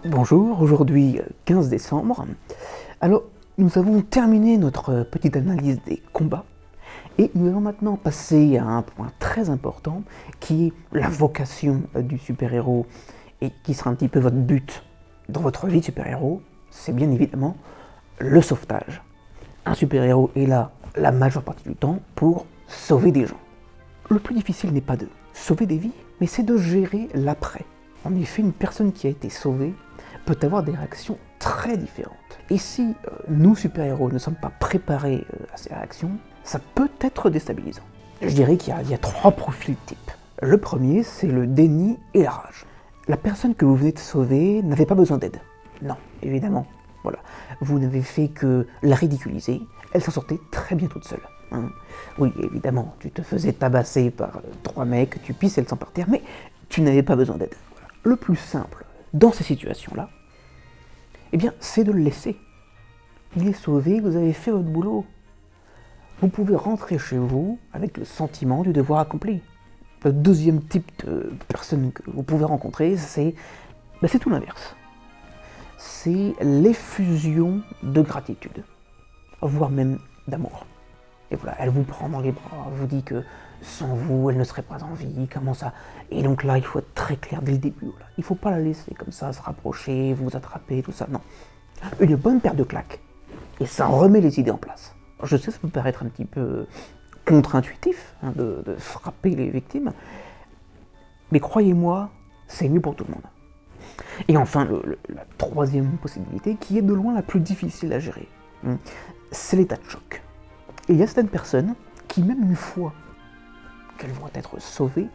Bonjour, aujourd'hui 15 décembre. Alors, nous avons terminé notre petite analyse des combats et nous allons maintenant passer à un point très important qui est la vocation du super-héros et qui sera un petit peu votre but dans votre vie de super-héros, c'est bien évidemment le sauvetage. Un super-héros est là la majeure partie du temps pour sauver des gens. Le plus difficile n'est pas de sauver des vies, mais c'est de gérer l'après. En effet, une personne qui a été sauvée peut avoir des réactions très différentes. Et si nous, super-héros, ne sommes pas préparés à ces réactions, ça peut être déstabilisant. Je dirais qu'il y a trois profils types. Le premier, c'est le déni et la rage. La personne que vous venez de sauver n'avait pas besoin d'aide. Non, évidemment. Voilà. Vous n'avez fait que la ridiculiser, elle s'en sortait très bien toute seule. Hein. Oui, évidemment, tu te faisais tabasser par trois mecs, tu pisses le sang par terre, mais tu n'avais pas besoin d'aide. Voilà. Le plus simple dans ces situations-là, eh bien, c'est de le laisser. Il est sauvé, vous avez fait votre boulot. Vous pouvez rentrer chez vous avec le sentiment du devoir accompli. Le deuxième type de personne que vous pouvez rencontrer, c'est tout l'inverse. C'est l'effusion de gratitude, voire même d'amour. Et voilà, elle vous prend dans les bras, vous dit que sans vous, elle ne serait pas en vie, comment ça. Et donc là, il faut être très clair dès le début. Là. Il ne faut pas la laisser comme ça, se rapprocher, vous attraper, tout ça, non. Une bonne paire de claques, et ça remet les idées en place. Je sais, ça peut paraître un petit peu contre-intuitif de frapper les victimes, mais croyez-moi, c'est mieux pour tout le monde. Et enfin, la troisième possibilité, qui est de loin la plus difficile à gérer, c'est l'état de choc. Et il y a certaines personnes qui, même une fois qu'elles vont être sauvées,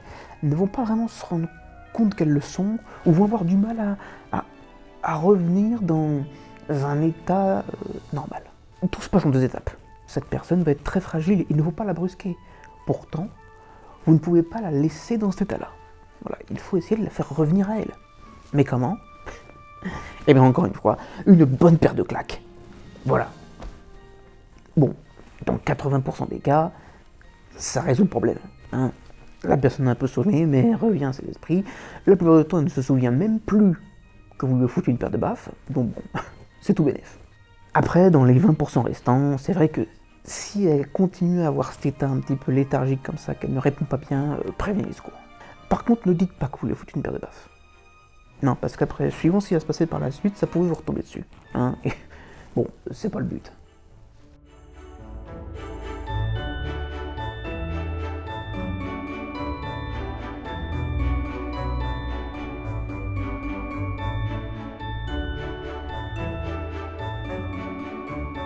ne vont pas vraiment se rendre compte qu'elles le sont, ou vont avoir du mal à revenir dans un état normal. Tout se passe en deux étapes. Cette personne va être très fragile, il ne faut pas la brusquer. Pourtant, vous ne pouvez pas la laisser dans cet état-là. Voilà, il faut essayer de la faire revenir à elle. Mais comment ? Eh bien, encore une fois, une bonne paire de claques. Voilà. Bon, dans 80% des cas, ça résout le problème. Hein. La personne est un peu saoulée, mais elle revient à ses esprits. La plupart du temps, elle ne se souvient même plus que vous lui foutez une paire de baffes. Donc bon, c'est tout bénef. Après, dans les 20% restants, c'est vrai que si elle continue à avoir cet état un petit peu léthargique comme ça, qu'elle ne répond pas bien, prévenez les secours. Par contre, ne dites pas que vous lui foutez une paire de baffes. Non, parce qu'après, suivant ce qui va se passer par la suite, ça pourrait vous retomber dessus. Hein. Et bon, c'est pas le but.